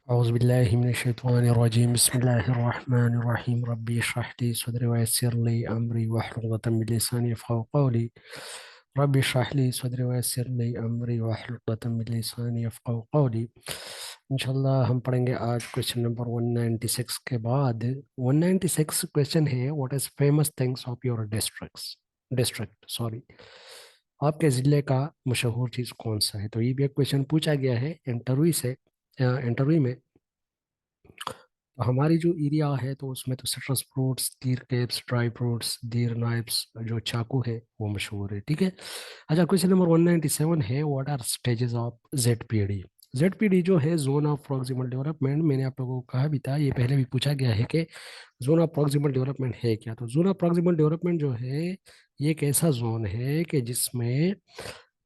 औज़ुबिल्लाहि मिनश्शैतानिर्रजीम बिस्मिल्लाहिर्रहमानिर्रहीम रब्बी इश्रह ली सदरी वयस्सिर ली अमरी वहलुल उक़दतम मिन लिसानी यफ़क़हू क़ौली रब्बी इश्रह ली सदरी वयस्सिर ली अमरी वहलुल उक़दतम मिन लिसानी यफ़क़हू क़ौली। इंशाल्लाह हम पढ़ेंगे आज क्वेश्चन नंबर 196 के बाद। 196 क्वेश्चन है, what is famous things of your district sorry, आपके ज़िले का मशहूर चीज़ कौन सा है। तो ये भी एक क्वेश्चन पूछा गया है इंटरव्यू से, इंटरव्यू में। तो हमारी जो एरिया है तो उसमें तो सिट्रस फ्रूट्स, कीर केप्स, ड्राई फ्रूट्स, दीर नाइप्स, जो चाकू है वो मशहूर है। ठीक है। अच्छा, क्वेश्चन नंबर 197 है, what are stages of ZPD. ZPD जो है जोन ऑफ प्रोक्सिमल डेवलपमेंट, मैंने आप लोगों को कहा भी था, ये पहले भी पूछा गया है कि जोन ऑफ प्रोक्सिमल डेवलपमेंट है क्या। तो जोन ऑफ प्रोक्सिमल डेवलपमेंट जो है ये एक ऐसा जोन है कि जिसमें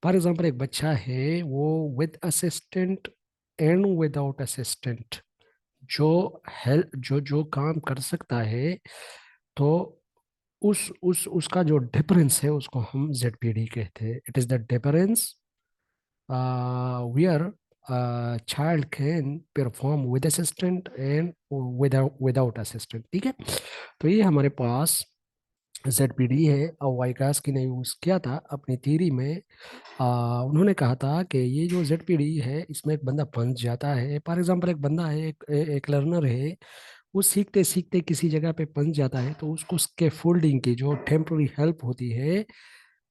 फॉर एग्जांपल एक बच्चा है वो with assistant and without assistant जो हेल्प जो जो काम कर सकता है, तो उस उसका जो डिफरेंस है उसको हम जेडपीडी कहते हैं। It is the difference where child can perform with assistant and without assistant. ठीक है। तो ये हमारे पास जेडपीडी है। और वाइकास की ने यूज किया था अपनी थ्योरी में। उन्होंने कहा था कि ये जो जेडपीडी है इसमें एक बंदा फंस जाता है। फॉर एग्जांपल एक बंदा है, एक लर्नर है, वो सीखते सीखते किसी जगह पे फंस जाता है, तो उसको स्कैफोल्डिंग की जो टेम्पररी हेल्प होती है,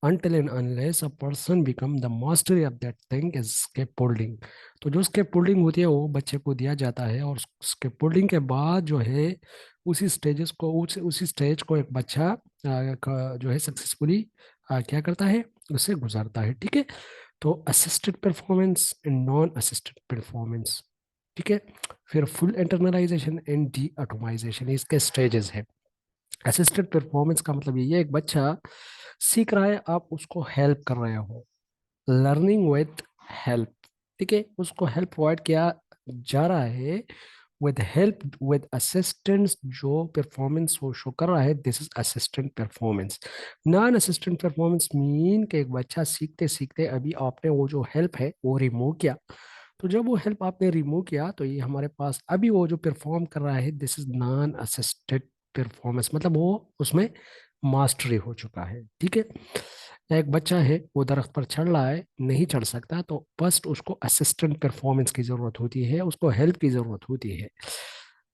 until and unless a person become the mastery of that thing is scaffolding। तो जो scaffolding होती है वो बच्चे को दिया जाता है, और scaffolding के बाद जो है उसी स्टेज को एक बच्चा जो है सक्सेसफुली क्या करता है, उसे गुजारता है। ठीक है। तो assisted performance and non assisted performance. ठीक है। फिर full internalisation and D automisation, इसके स्टेजेस है। असिस्टेड परफॉर्मेंस का मतलब ये है, एक बच्चा सीख रहा है, आप उसको हेल्प कर रहे हो, लर्निंग विद हेल्प। ठीक है। उसको हेल्प प्रोवाइड किया जा रहा है विद हेल्प विद असिस्टेंस। जो परफॉर्मेंस वो शो कर रहा है, this is assistant performance. Non assistant performance mean कि एक बच्चा सीखते सीखते अभी आपने वो जो हेल्प है वो रिमूव किया, तो जब वो हेल्प आपने रिमूव किया तो ये हमारे पास अभी वो जो परफॉर्म कर रहा है, this is non assisted performance, मतलब वो उसमें मास्टरी हो चुका है। ठीक है। या एक बच्चा है वो दरख्त पर चढ़ रहा है, नहीं चढ़ सकता, तो फर्स्ट उसको असिस्टेंट परफॉर्मेंस की जरूरत होती है, उसको हेल्प की जरूरत होती है।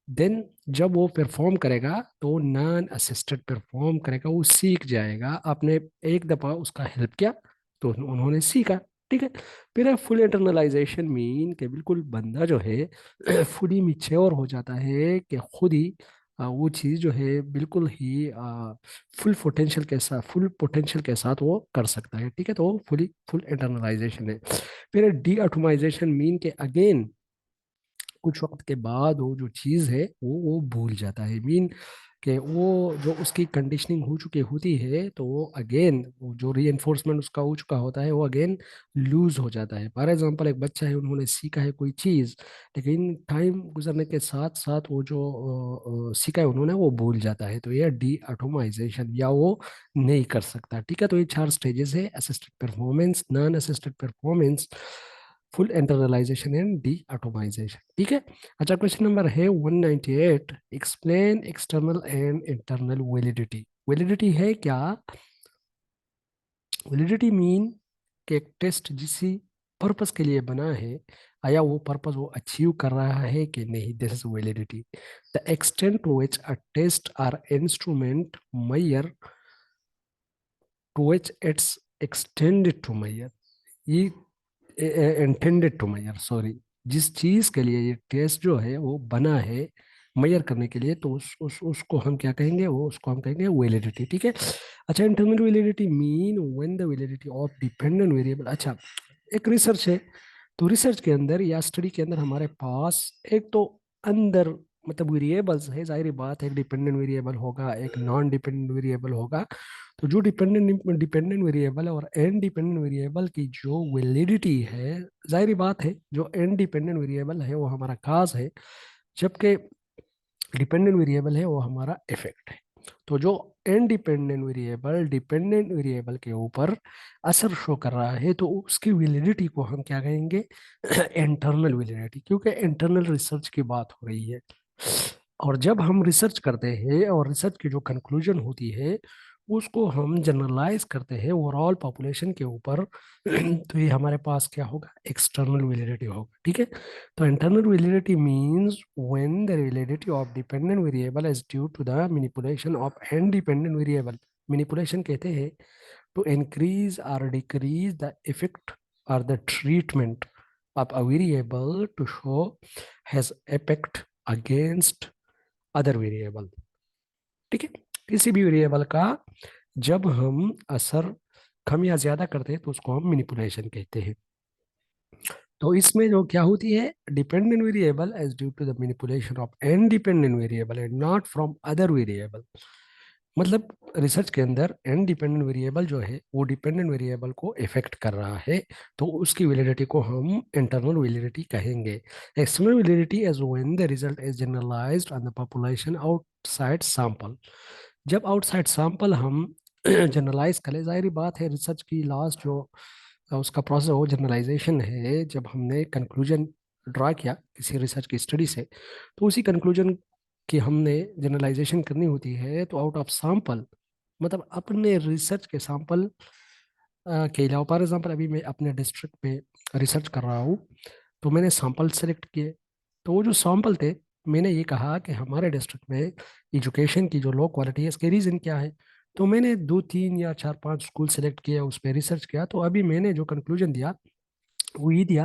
देन जब वो परफॉर्म करेगा तो नॉन असिस्टेड परफॉर्म करेगा, वो सीख जाएगा। आपने एक दफा उसका हेल्प किया तो उन्होंने सीखा। ठीक है। फिर है फुल इंटरनलाइजेशन मीन के बिल्कुल बंदा जो है फुली मिच्योर हो जाता है कि खुद ही वो चीज़ जो है बिल्कुल ही फुल पोटेंशियल के साथ वो कर सकता है। ठीक है। तो फुल इंटरनलाइजेशन है। फिर डी ऑटोमाइजेशन मीन के अगेन कुछ वक्त के बाद वो जो चीज़ है वो भूल जाता है। मीन कि वो जो उसकी कंडीशनिंग हो चुकी होती है, तो वो अगेन वो जो री एनफोर्समेंट उसका हो चुका होता है वो अगेन लूज हो जाता है। फॉर एग्जांपल एक बच्चा है, उन्होंने सीखा है कोई चीज़, लेकिन टाइम गुजरने के साथ साथ वो जो सीखा है उन्होंने वो भूल जाता है, तो ये डी ऑटोमाइजेशन, या वो नहीं कर सकता। ठीक है। तो ये चार स्टेजेस है, assisted performance, non assisted performance, full internalisation and D automisation. ठीक है। अच्छा, क्वेश्चन नंबर है 198, explain external and internal validity. Validity है क्या। वैलिडिटी मीन कि एक टेस्ट जिसी पर्पस के लिए बना है, आया वो पर्पस वो अचीव कर रहा है कि नहीं, this is validity. The extent to which a test or instrument measure to which it's extended to measure, ये इंटेंडेड टू मैयर सॉरी, जिस चीज के लिए ये टेस्ट जो है वो बना है मैयर करने के लिए, तो उसको हम क्या कहेंगे, वो उसको हम कहेंगे वैलिडिटी। ठीक है। अच्छा, internal validity mean when the validity of dependent variable. अच्छा, एक रिसर्च है, तो रिसर्च के अंदर या स्टडी के अंदर हमारे पास एक तो अंदर मतलब वेरिएबल्स है, जाहिर बात है, एक डिपेंडेंट वेरिएबल होगा, एक नॉन डिपेंडेंट वेरिएबल होगा। तो जो डिपेंडेंट वेरिएबल और एन डिपेंडेंट वेरिएबल की जो वैलिडिटी है, जाहिर बात है जो एन डिपेंडेंट वेरिएबल है वो हमारा काज है, जबकि डिपेंडेंट वेरिएबल है वो हमारा इफेक्ट है। तो जो इंडिपेंडेंट वेरिएबल डिपेंडेंट वेरिएबल के ऊपर असर शो कर रहा है तो उसकी वैलिडिटी को हम क्या कहेंगे? इंटरनल वैलिडिटी, क्योंकि इंटरनल रिसर्च की बात हो रही है। और जब हम रिसर्च करते हैं और रिसर्च की जो कंक्लूजन होती है उसको हम जनरलाइज करते हैं ओवरऑल पॉपुलेशन के ऊपर, तो ये हमारे पास क्या होगा? एक्सटर्नल वैलिडिटी होगा। ठीक है, तो internal validity means when the validity of dependent variable is due to the manipulation of independent variable. Manipulation कहते हैं टू इंक्रीज और डिक्रीज द इफेक्ट और the treatment of a variable to show has effect against other variable। ठीक है, किसी भी variable का जब हम असर कम या ज्यादा करते हैं तो उसको हम मैनिपुलेशन कहते हैं। तो इसमें जो क्या होती है, dependent variable as due to the manipulation of independent variable and not from other variable. मतलब रिसर्च के अंदर इंडिपेंडेंट वेरिएबल जो है वो डिपेंडेंट वेरिएबल को इफेक्ट कर रहा है, तो उसकी वैलिडिटी को हम इंटरनल वैलिडिटी कहेंगे। External validity is when the result is generalized on the population outside sample. जब आउटसाइड सैंपल हम जनरलाइज करें, जाहिर बात है रिसर्च की लास्ट जो उसका प्रोसेस वो जनरलाइजेशन है। जब हमने कंक्लूजन ड्रा किया किसी रिसर्च की स्टडी से, तो उसी कंक्लूजन की हमने जनरलाइजेशन करनी होती है। तो आउट ऑफ सैंपल मतलब अपने रिसर्च के सैंपल के अलावा, फॉर एग्जाम्पल अभी मैं अपने डिस्ट्रिक्ट में रिसर्च कर रहा हूँ, तो मैंने सैंपल सेलेक्ट किए। तो वो जो सैंपल थे, मैंने ये कहा कि हमारे डिस्ट्रिक्ट में एजुकेशन की जो लो क्वालिटी है इसके रीज़न क्या है। तो मैंने 2 3 या 4 5 स्कूल सेलेक्ट किया, उस पर रिसर्च किया। तो अभी मैंने जो कंक्लूजन दिया वो ये दिया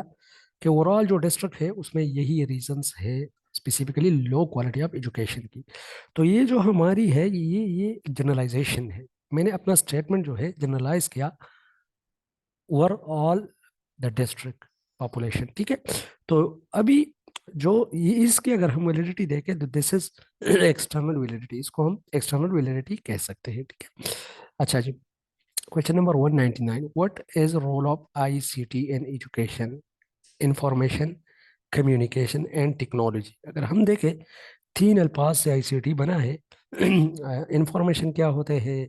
कि ओवरऑल जो डिस्ट्रिक्ट है उसमें यही रीजंस है, specifically low quality of education की। तो ये जो हमारी है ये जनरलाइजेशन है। मैंने अपना स्टेटमेंट जो है जनरलाइज किया ओवरऑल द डिस्ट्रिक्ट पॉपुलेशन। ठीक है, तो अभी जो ये इसकी अगर हम वैलिडिटी देखें तो दिस इज एक्सटर्नल वैलिडिटी, इसको हम एक्सटर्नल वैलिडिटी कह सकते हैं। ठीक है, अच्छा जी, question number 199, what is role of ICT in education? Information, communication and technology. अगर हम देखें 3 अल्फाज से आईसीटी बना है। इंफॉर्मेशन क्या होते हैं,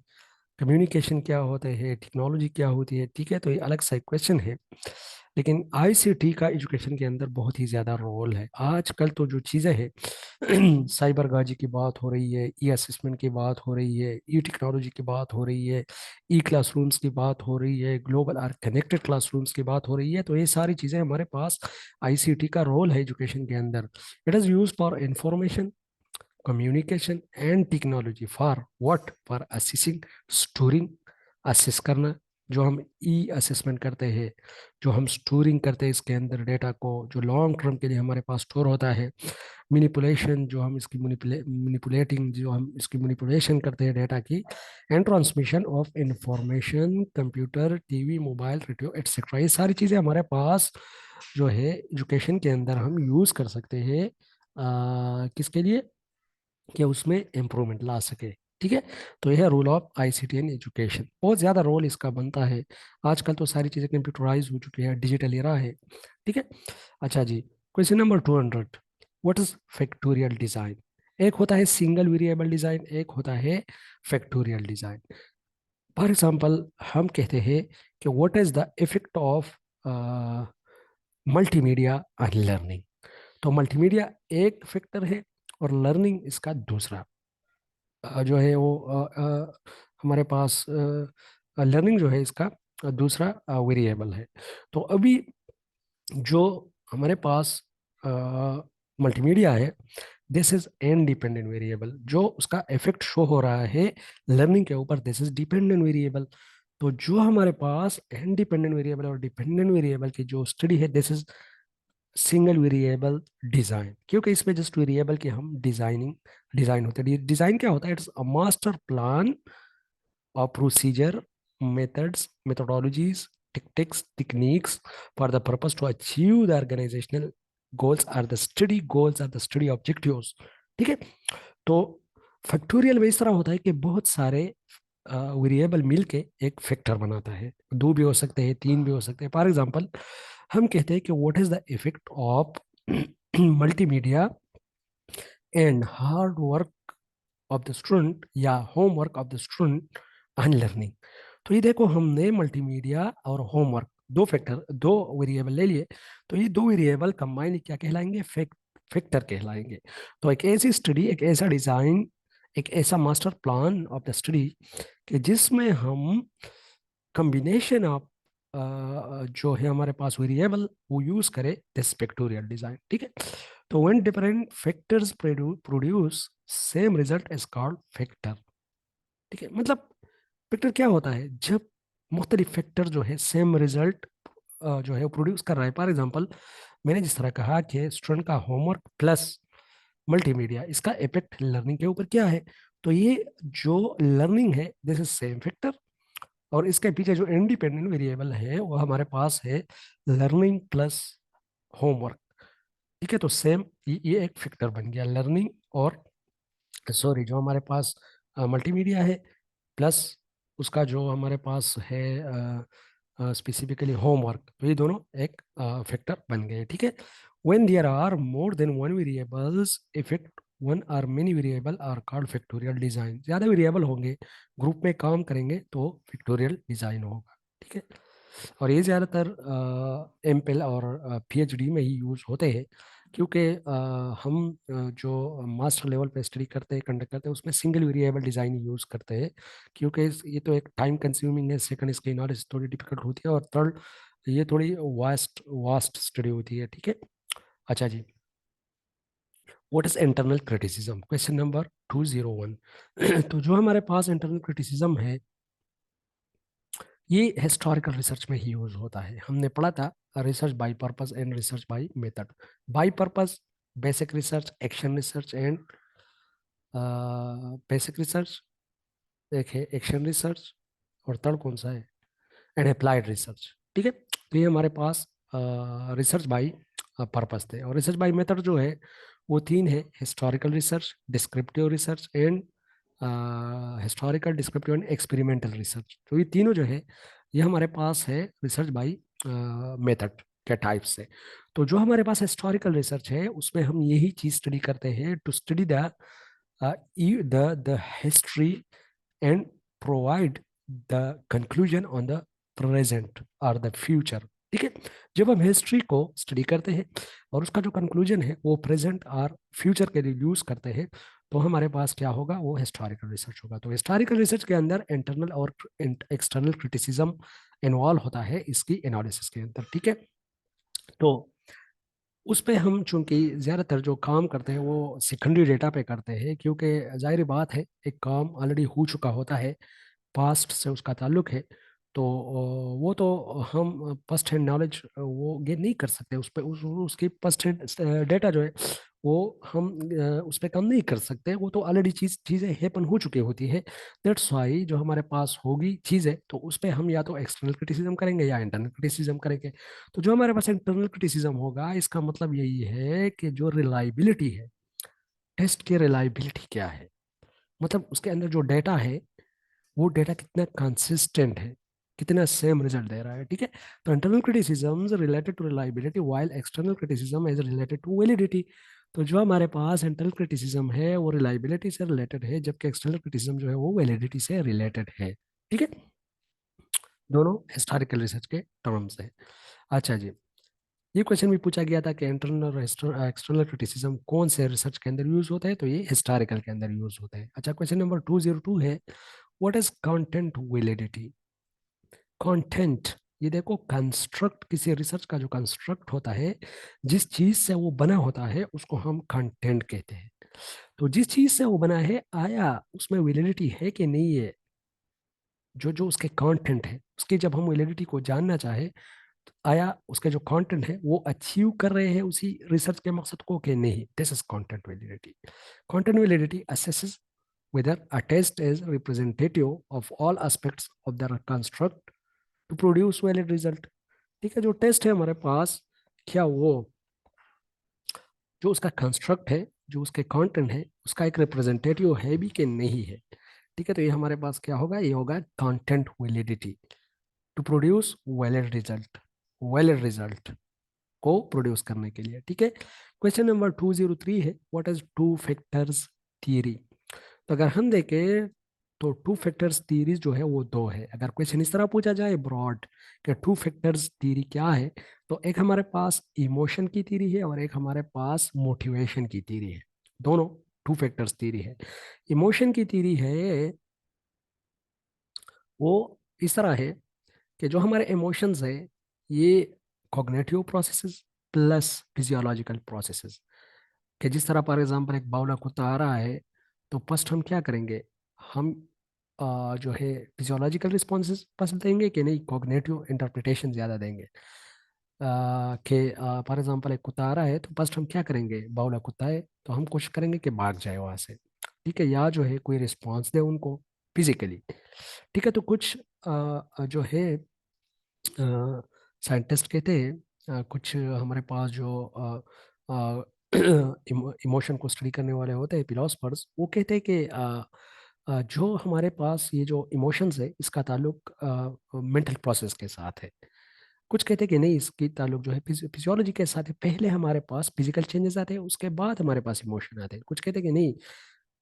कम्युनिकेशन क्या होते हैं, टेक्नोलॉजी क्या होती है। ठीक है, तो ये अलग सा क्वेश्चन है, लेकिन आईसीटी का एजुकेशन के अंदर बहुत ही ज़्यादा रोल है। आजकल तो जो चीज़ें हैं साइबर गाजी की बात हो रही है, ई असेसमेंट की बात हो रही है, ई टेक्नोलॉजी की बात हो रही है, ई क्लासरूम्स की बात हो रही है, ग्लोबल और कनेक्टेड क्लासरूम्स की बात हो रही है। तो ये सारी चीज़ें हमारे पास आईसीटी का रोल है एजुकेशन के अंदर। It is use for information, communication and technology for what? For assessing, storing, assess करना, जो हम ई असेसमेंट करते हैं, जो हम स्टोरिंग करते हैं इसके अंदर डेटा को, जो लॉन्ग टर्म के लिए हमारे पास स्टोर होता है, मैनिपुलेशन, जो हम इसकी मैनिपुलेटिंग, जो हम इसकी मैनिपुलेशन करते हैं डेटा की, and transmission of information, computer, TV, mobile, radio etcetera. ये सारी चीज़ें हमारे पास जो है एजुकेशन के अंदर हम यूज़ कर सकते हैं, किसके लिए? कि उसमें इम्प्रूवमेंट ला सके। ठीक है, तो यह है role of ICT in education. बहुत ज़्यादा रोल इसका बनता है। आजकल तो सारी चीज़ें कंप्यूटराइज हो चुकी है, डिजिटल एरा है। ठीक है, अच्छा जी, question number 200, what is factorial design? एक होता है सिंगल वेरिएबल डिज़ाइन, एक होता है फैक्टोरियल डिज़ाइन। फॉर एग्जाम्पल हम कहते हैं कि what is the effect of multimedia on learning. तो मल्टीमीडिया एक फैक्टर है और लर्निंग इसका दूसरा जो है वो हमारे पास लर्निंग जो है इसका दूसरा वेरिएबल है। तो अभी जो हमारे पास मल्टीमीडिया है, दिस इज इंडिपेंडेंट वेरिएबल। जो उसका इफेक्ट शो हो रहा है लर्निंग के ऊपर, दिस इज डिपेंडेंट वेरिएबल। तो जो हमारे पास इंडिपेंडेंट वेरिएबल और डिपेंडेंट वेरिएबल की जो स्टडी है, this is single variable design, क्योंकि इसमें जस्ट वेरिएबल की हम डिजाइन होते हैं। डिजाइन क्या होता है? इट्स अ मास्टर प्लान और procedure, methods, methodologies, tactics, techniques for the purpose to achieve the organizational goals are the study goals are the study objectives। ठीक है, तो फैक्टोरियल में इस तरह होता है कि बहुत सारे वेरिएबल मिलके एक फैक्टर बनाता है। 2 भी हो सकते हैं, 3 भी हो सकते हैं। फॉर एग्जांपल हम कहते हैं कि what is the effect of multimedia and hard work of the student या homework of the student on learning. तो ये देखो हमने मल्टीमीडिया और होमवर्क दो फैक्टर दो वेरिएबल ले लिए, तो ये दो वेरिएबल कंबाइन क्या कहलाएंगे, फैक्टर कहलाएंगे। तो एक ऐसी स्टडी, एक ऐसा डिजाइन, एक ऐसा master plan of the study कि जिसमें हम कॉम्बिनेशन ऑफ जो है हमारे पास वेरिएबल वो यूज करे दिस पिक्टोरियल डिजाइन। ठीक है, तो when different factors produce same result is called factor. ठीक है, मतलब फैक्टर क्या होता है, जब मुख्तलिफ फैक्टर जो है सेम रिजल्ट जो है प्रोड्यूस कर रहा है। फॉर एग्जांपल मैंने जिस तरह कहा कि स्टूडेंट का होमवर्क प्लस मल्टीमीडिया, इसका इफेक्ट लर्निंग के ऊपर क्या है, तो ये जो लर्निंग है दिस इज सेम फैक्टर, और इसके पीछे जो इंडिपेंडेंट वेरिएबल है वो हमारे पास है लर्निंग प्लस होमवर्क। ठीक है, तो सेम ये एक फैक्टर बन गया लर्निंग, और सॉरी जो हमारे पास मल्टीमीडिया है प्लस उसका जो हमारे पास है स्पेसिफिकली होमवर्क, तो ये दोनों एक फैक्टर बन गए। ठीक है, when there are more than one variables effect one are many variable are called factorial design. ज्यादा वेरिएबल होंगे, ग्रुप में काम करेंगे तो फैक्टोरियल डिजाइन होगा। ठीक है, और ये ज़्यादातर एमपिल और पीएचडी में ही यूज़ होते हैं, क्योंकि हम जो मास्टर लेवल पे स्टडी करते हैं, कंडक्ट करते हैं, उसमें सिंगल वेरिएबल डिज़ाइन यूज़ करते हैं, क्योंकि ये तो एक टाइम कंज्यूमिंग है, सेकंड इसकी नॉलेज थोड़ी डिफिकल्ट होती है, और थर्ड ये थोड़ी वास्ट वास्ट स्टडी होती है। ठीक है, अच्छा जी, what is internal criticism, question number 201। तो जो हमारे पास इंटरनल क्रिटिसिज्म है ये हिस्टोरिकल रिसर्च में ही यूज होता है। हमने पढ़ा था research by purpose and research by method. By purpose basic research, action research and basic research, एक है एक्शन रिसर्च, और थर्ड कौन सा है, एंड अप्लाइड रिसर्च। ठीक है, तो ये हमारे पास रिसर्च बाय पर्पस थे, और रिसर्च बाय मेथड जो है वो तीन है, historical research, descriptive research and historical, descriptive and experimental research. तो ये तीनों जो है ये हमारे पास है रिसर्च बाय मेथड के टाइप से। तो जो हमारे पास हिस्टोरिकल रिसर्च है उसमें हम यही चीज स्टडी करते हैं, to study the history and provide the conclusion on the present और द फ्यूचर। ठीक है, जब हम हिस्ट्री को स्टडी करते हैं और उसका जो कंक्लूजन है वो प्रेजेंट और फ्यूचर के लिए यूज करते हैं, तो हमारे पास क्या होगा, वो हिस्टोरिकल रिसर्च होगा। तो हिस्टोरिकल रिसर्च के अंदर इंटरनल और एक्सटर्नल क्रिटिसिज्म इन्वॉल्व होता है इसकी एनालिसिस के अंदर। ठीक है, तो उस पे हम चूंकि ज़्यादातर जो काम करते हैं वो सेकेंडरी डेटा पे करते हैं, क्योंकि जाहिर बात है एक काम ऑलरेडी हो चुका होता है, पास्ट से उसका ताल्लुक है, तो वो तो हम फर्स्ट हैंड नॉलेज वो गेन नहीं कर सकते उस पे, उसकी फर्स्ट हैंड डेटा जो है वो हम उस पर काम नहीं कर सकते, वो तो ऑलरेडी चीज़ें हैपन हो चुकी होती है। दैट्स वाई जो हमारे पास होगी चीज़ें, तो उस पर हम या तो एक्सटर्नल क्रिटिसिज्म करेंगे या इंटरनल क्रिटिसिज्म करेंगे। तो जो हमारे पास इंटरनल क्रिटिसिज्म होगा इसका मतलब यही है कि जो रिलायबिलिटी है, टेस्ट की रिलायबिलिटी क्या है, मतलब उसके अंदर जो डेटा है वो डेटा कितना कंसिस्टेंट है, कितना सेम रिजल्ट दे रहा है। ठीक है, तो internal criticism related to reliability while external criticism is related to validity. तो जो हमारे पास इंटरनल क्रिटिसिज्म है वो रिलायबिलिटी से रिलेटेड है, जबकि एक्सटर्नल क्रिटिसिज्म जो है वो वैलिडिटी से रिलेटेड है। ठीक है, दोनों हिस्टोरिकल रिसर्च के टर्म्स है। अच्छा जी, ये क्वेश्चन भी पूछा गया था कि इंटरनल और एक्सटर्नल क्रिटिसिज्म कौन से रिसर्च के अंदर यूज होते हैं, तो ये हिस्टोरिकल के अंदर यूज होते हैं। अच्छा, क्वेश्चन नंबर 202 है, what is content validity. Content, ये देखो कंस्ट्रक्ट, किसी रिसर्च का जो कंस्ट्रक्ट होता है, जिस चीज से वो बना होता है उसको हम कंटेंट कहते हैं। तो जिस चीज से वो बना है आया उसमें वैलिडिटी है कि नहीं है, जो जो उसके कंटेंट है उसकी जब हम वैलिडिटी को जानना चाहे, तो आया उसके जो कंटेंट है वो अचीव कर रहे हैं उसी रिसर्च के मकसद को कि नहीं, this is content validity. Content validity assesses whether a test is representative of all aspects of the construct to produce valid result। ठीक है, जो टेस्ट है हमारे पास, क्या वो जो उसका कंस्ट्रक्ट है, जो उसके कंटेंट है, उसका एक रिप्रेजेंटेटिव है भी कि नहीं है। ठीक है, तो ये हमारे पास क्या होगा, ये होगा content validity to produce valid result, valid result को प्रोड्यूस करने के लिए। ठीक है, क्वेश्चन नंबर 203 है, what is two factors theory. तो अगर हम देखें तो टू फैक्टर्स थ्योरी जो है वो दो है। अगर क्वेश्चन इस तरह पूछा जाए ब्रॉड कि टू फैक्टर्स थ्योरी क्या है, तो एक हमारे पास इमोशन की थ्योरी है और एक हमारे पास मोटिवेशन की थ्योरी है। दोनों टू फैक्टर्स थ्योरी है। इमोशन की थ्योरी है वो इस तरह है कि जो हमारे इमोशंस है ये cognitive processes plus physiological processes. कि जिस तरह फॉर एग्जांपल एक बावला कुत्ता आ रहा है, तो फर्स्ट हम क्या करेंगे, हम जो है फिजियोलॉजिकल रिस्पॉन्सेस पसंद देंगे कि नहीं कॉग्निटिव इंटरप्रिटेशन ज़्यादा देंगे। कि फॉर एग्जांपल एक कुत्ता आ रहा है तो फर्स्ट हम क्या करेंगे, बावला कुत्ता है तो हम कोशिश करेंगे कि भाग जाए वहाँ से। ठीक है, या जो है कोई रिस्पॉन्स दे उनको फिजिकली। ठीक है, तो कुछ जो है साइंटिस्ट कहते हैं, कुछ हमारे पास जो इमोशन को स्टडी करने वाले होते हैं फिलोसफर्स, वो कहते हैं कि जो हमारे पास ये जो इमोशंस है इसका ताल्लुक मेंटल प्रोसेस के साथ है। कुछ कहते हैं कि नहीं, इसकी ताल्लुक जो है फिजियोलॉजी के साथ है। पहले हमारे पास फिजिकल चेंजेस आते हैं उसके बाद हमारे पास इमोशन आते हैं। कुछ कहते हैं कि नहीं,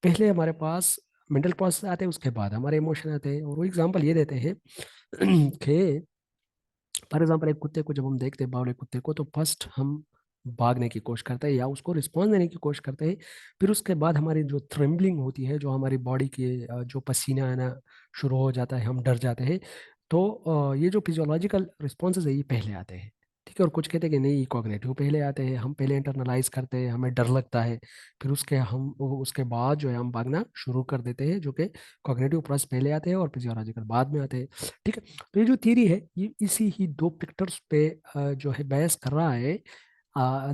पहले हमारे पास मेंटल प्रोसेस आते हैं उसके बाद हमारे इमोशन आते हैं। और वो एग्जांपल ये देते हैं कि फॉर एग्जाम्पल एक कुत्ते को जब हम देखते हैं, बावले कुत्ते को, तो फर्स्ट हम भागने की कोशिश करते हैं या उसको रिस्पॉन्स देने की कोशिश करते हैं। फिर उसके बाद हमारी जो थ्रिम्बलिंग होती है, जो हमारी बॉडी के जो पसीना आना शुरू हो जाता है, हम डर जाते हैं। तो ये जो फिजियोलॉजिकल रिस्पॉन्सेज है ये पहले आते हैं। ठीक है, और कुछ कहते हैं कि नहीं कॉग्निटिव पहले आते हैं, हम पहले इंटरनलाइज करते हैं, हमें डर लगता है, फिर उसके बाद जो है हम भागना शुरू कर देते हैं। जो कि कॉग्निटिव प्रोसेस पहले आते हैं और फिजियोलॉजिकल बाद में आते हैं। ठीक है, तो ये जो थ्योरी है ये इसी ही दो पिक्चर्स पे जो है बहस कर रहा है।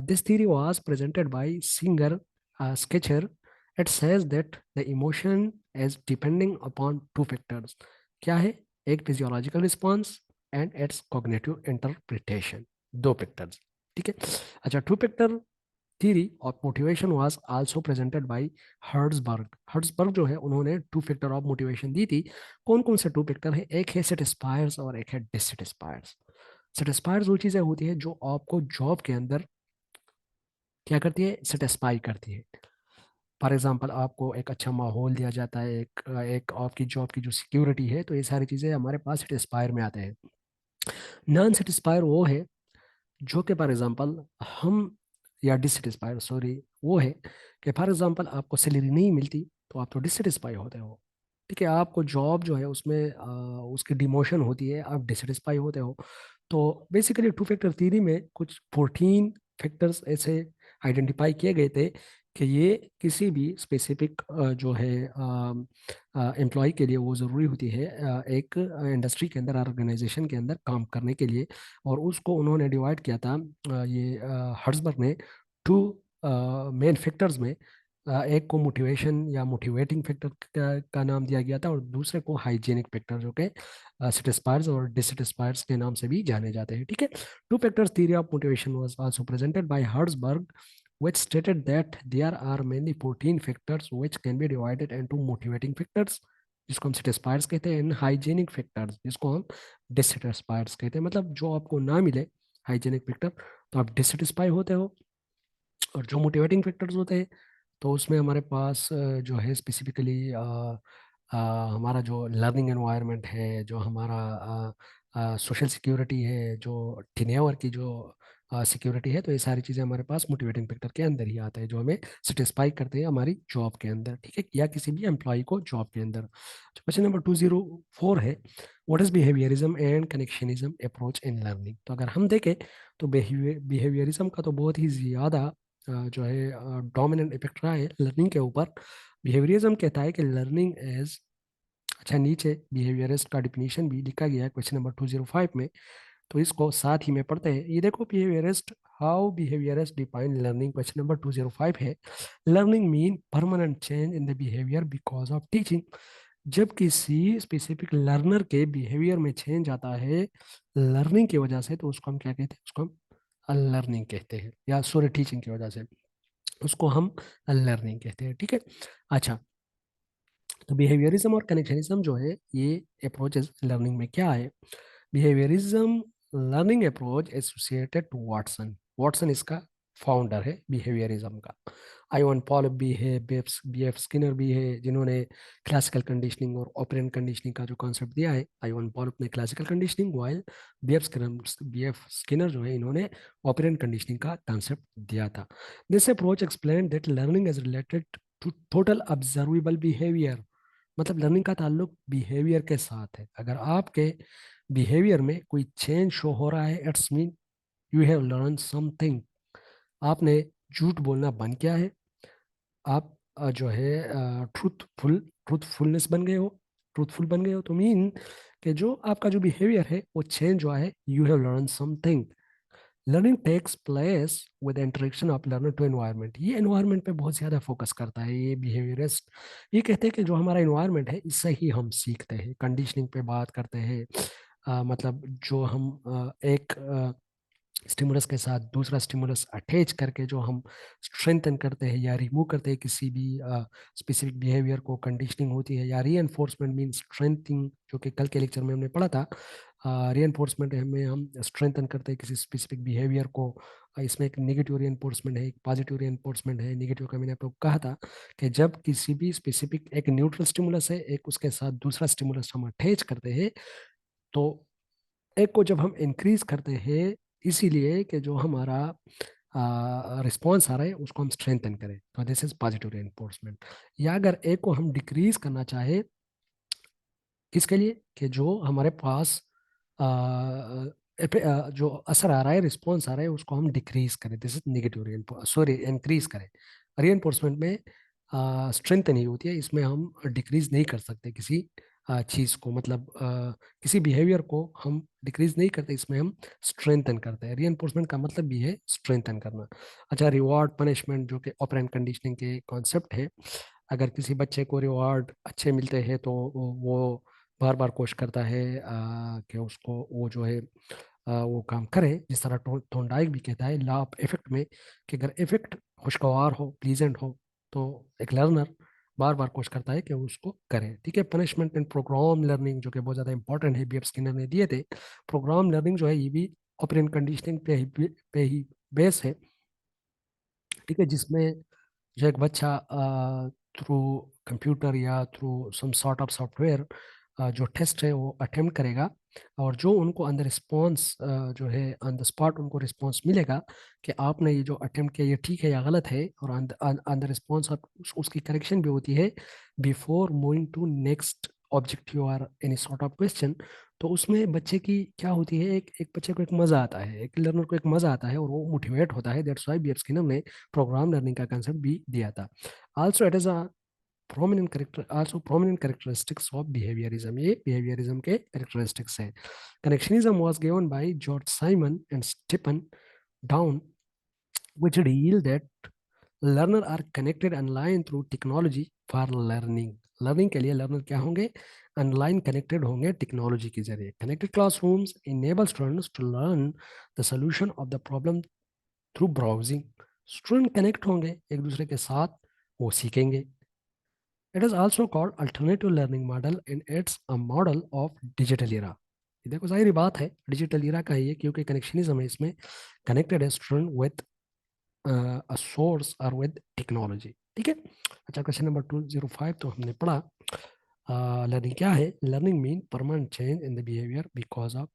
This theory was presented by Singer Sketcher. It says that the emotion is depending upon two factors. क्या है, एक physiological response and its cognitive interpretation. दो पिक्चर्स। ठीक है, अच्छा, two picture theory of motivation was also presented by Herzberg. Herzberg जो है उन्होंने टू फैक्टर ऑफ मोटिवेशन दी थी। कौन कौन से टू फैक्टर है, एक है सेटिस्फायर्स और एक है डिससेटिस्फायर्स। सेटिस्फायर्स वो चीज़ें होती है जो आपको जॉब के अंदर क्या करती है, सेटिस्फाई करती है। फॉर एग्जांपल आपको एक अच्छा माहौल दिया जाता है, एक आपकी जॉब की जो सिक्योरिटी है, तो ये सारी चीज़ें हमारे पास सेटिस्फायर में आते हैं। नॉन सेटिस्फायर वो है जो कि फॉर एग्जांपल हम, या डिससेटिस्फायर सॉरी, वो है कि फॉर एग्जांपल आपको सैलरी नहीं मिलती तो आप तो डिससेटिस्फाई होते हो। ठीक है, आपको जॉब जो है उसमें उसकी डिमोशन होती है, आप डिससेटिस्फाई होते हो। तो बेसिकली टू फैक्टर थ्योरी में कुछ 14 फैक्टर्स ऐसे आइडेंटिफाई किए गए थे कि ये किसी भी स्पेसिफिक जो है एम्प्लॉय के लिए वो ज़रूरी होती है एक इंडस्ट्री के अंदर, ऑर्गेनाइजेशन के अंदर काम करने के लिए। और उसको उन्होंने डिवाइड किया था ये हर्ट्सबर्ग ने टू मेन फैक्टर्स में। एक को मोटिवेशन या मोटिवेटिंग फैक्टर का नाम दिया गया था और दूसरे को हाइजीनिक फैक्टर, जो कि सेटिस्फायर्स और डिससेटिस्फायर्स के नाम से भी जाने जाते हैं। ठीक है, two factors theory of motivation was also presented by Herzberg, which stated that there are mainly 14 factors which can be divided into motivating factors, जिसको हम सेटिस्फायर्स कहते हैं, हाइजीनिक फैक्टर्स जिसको हम डिससेटिस्फायर्स कहते हैं। मतलब जो आपको ना मिले हाइजीनिक फैक्टर तो आप डिससेटिस्फाई होते हो। और जो मोटिवेटिंग फैक्टर्स होते हैं तो उसमें हमारे पास जो है स्पेसिफिकली हमारा जो लर्निंग एनवायरनमेंट है, जो हमारा सोशल सिक्योरिटी है, जो टिनेवर की जो सिक्योरिटी है, तो ये सारी चीज़ें हमारे पास मोटिवेटिंग फैक्टर के अंदर ही आते हैं जो हमें सेटिस्फाई करते हैं हमारी जॉब के अंदर। ठीक है, या किसी भी एम्प्लॉय को जॉब के अंदर। क्वेश्चन नंबर 204 है, what is behaviourism and connectionism approach in learning. तो अगर हम देखें तो बिहेवियरिज्म का तो बहुत ही ज़्यादा जो है डोमिनेंट इफेक्ट रहा है लर्निंग के ऊपर। बिहेवियरिज्म कहता है कि लर्निंग एज, अच्छा नीचे बिहेवियरिस्ट का डिफिनीशन भी लिखा गया है क्वेश्चन नंबर 205 में, तो इसको साथ ही में पढ़ते हैं। ये देखो, behaviourist, how behaviourist define learning, question number 205 है। Learning mean permanent change in the behaviour because of teaching. जब किसी स्पेसिफिक लर्नर के बिहेवियर में चेंज आता है लर्निंग की वजह से, तो उसको हम क्या कहते हैं, उसको हम लर्निंग कहते हैं, या सॉरी टीचिंग की वजह से उसको हम लर्निंग कहते हैं। ठीक है, अच्छा, तो बिहेवियरिज्म और कनेक्शनिज्म जो है ये अप्रोचेस लर्निंग में क्या है। Behaviourism learning approach associated to Watson. Watson इसका फाउंडर है बिहेवियरिज्म का। आइवन पॉलिप भी है, बी एफ स्किनर भी है, जिन्होंने क्लासिकल कंडीशनिंग और ऑपरेंट कंडीशनिंग का जो कॉन्सेप्ट दिया है। आइवन पॉलिप ने classical conditioning, while B F Skinner जो है इन्होंने ऑपरेंट कंडीशनिंग का कॉन्सेप्ट दिया था। This approach explain that learning is related to total observable behaviour. मतलब लर्निंग का ताल्लुक बिहेवियर के साथ है। अगर आपके बिहेवियर में कोई चेंज शो हो रहा है, it's mean you have learn something. आपने झूठ बोलना बंद किया है, आप जो है ट्रूथफुलनेस बन गए हो, ट्रूथफुल बन गए हो, तो मीन कि जो आपका जो बिहेवियर है वो चेंज हुआ है, you have learn something. Learning takes place with interaction of learner to environment. ये एनवायरनमेंट पे बहुत ज़्यादा फोकस करता है ये बिहेवियरिस्ट। ये कहते हैं कि जो हमारा एनवायरनमेंट है इससे ही हम सीखते हैं। कंडीशनिंग पे बात करते हैं, मतलब जो हम एक स्टिमुलस के साथ दूसरा स्टिमुलस अटैच करके जो हम स्ट्रेंथन करते हैं या रिमूव करते हैं किसी भी स्पेसिफिक बिहेवियर को, कंडीशनिंग होती है। या री एनफोर्समेंट मीन स्ट्रेंथिंग, जो कि कल के लेक्चर में हमने पढ़ा था। री एनफोर्समेंट में हम स्ट्रेंथन करते हैं किसी स्पेसिफिक बिहेवियर को। इसमें एक नेगेटिव री एनफोर्समेंट है, एक पॉजिटिव री एनफोर्समेंट है। नेगेटिव का मैंने आपको कहा था कि जब किसी भी स्पेसिफिक एक न्यूट्रल स्टिमुलस है, एक उसके साथ दूसरा स्टिमुलस हम अटैच करते हैं, तो एक को जब हम इंक्रीज करते हैं इसीलिए कि जो हमारा रिस्पॉन्स आ रहा है उसको हम स्ट्रेंथन करें, तो दिस इज पॉजिटिव रेनफोर्समेंट। या अगर एक को हम डिक्रीज करना चाहे, किसके लिए कि जो हमारे पास जो असर आ रहा है, रिस्पॉन्स आ रहा है, उसको हम डिक्रीज करें, this is negative sorry increase करें। री में स्ट्रेंथ नहीं होती है, इसमें हम डिक्रीज नहीं कर सकते किसी चीज़ को। मतलब किसी बिहेवियर को हम डिक्रीज नहीं करते, इसमें हम स्ट्रेंथन करते हैं। री का मतलब भी है स्ट्रेंथन करना। अच्छा, रिवॉर्ड पनिशमेंट जो कि ऑपरेंट कंडीशनिंग के कॉन्सेप्ट है। अगर किसी बच्चे को रिवॉर्ड अच्छे मिलते हैं तो वो बार बार कोशिश करता है कि उसको वो जो है वो काम करे। जिस तरह थोंडाइक भी कहता है लॉ ऑफ इफेक्ट में, कि अगर इफेक्ट खुशगवार हो, प्लीजेंट हो, तो एक लर्नर बार बार कोशिश करता है कि वो उसको करे। ठीक है। पनिशमेंट एंड प्रोग्राम लर्निंग जो कि बहुत ज़्यादा इंपॉर्टेंट है, बी एफ स्किनर ने दिए थे। प्रोग्राम लर्निंग जो है ये भी ऑपरेंट कंडीशनिंग पे ही बेस है। ठीक है। जिसमें जो एक बच्चा थ्रू कंप्यूटर या through some sort of software जो टेस्ट है वो अटेम्प्ट करेगा, और जो उनको अंदर रिस्पॉन्स जो है ऑन द स्पॉट उनको रिस्पॉन्स मिलेगा कि आपने ये जो अटेम्प्ट किया ये ठीक है या गलत है, और ऑन द रिस्पॉन्स उसकी करेक्शन भी होती है before moving to next objective और एनी सॉर्ट ऑफ क्वेश्चन। तो उसमें बच्चे की क्या होती है, एक एक बच्चे को एक मजा आता है, एक लर्नर को एक मजा आता है और वो मोटिवेट होता है। दैट्स व्हाई बीएफ स्किनर ने प्रोग्राम लर्निंग का कंसेप्ट भी दिया था। Also it is a prominent characteristics of behaviorism। ये behaviorism के characteristics हैं। Connectionism was given by George Simon and Stephen Down, which reveal that learner are connected online through technology for learning। Learning के लिए learner क्या होंगे, online connected होंगे technology के जरिए। Connected classrooms enable students to learn the solution of the problem through browsing. Student connect होंगे एक दूसरे के साथ, वो सीखेंगे। It is also called alternative learning model and it's a model of digital era. देखो जाहिर बात है डिजिटल इरा का ही है, क्योंकि कनेक्शनिज्म है इसमें, कनेक्टेड है स्टूडेंट विद अ सोर्स और विद टेक्नोलॉजी। ठीक है। अच्छा, क्वेश्चन नंबर 205 तो हमने पढ़ा। लर्निंग क्या है? Learning mean permanent change in the behaviour because of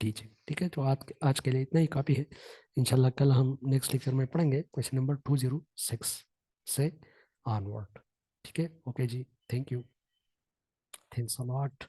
teaching. ठीक है। तो आज के लिए इतना ही काफ़ी है। इंशाल्लाह कल हम नेक्स्ट लेक्चर में पढ़ेंगे क्वेश्चन नंबर 206 से ऑनवर्ड। ठीक है। ओके जी, thank you, thanks a lot.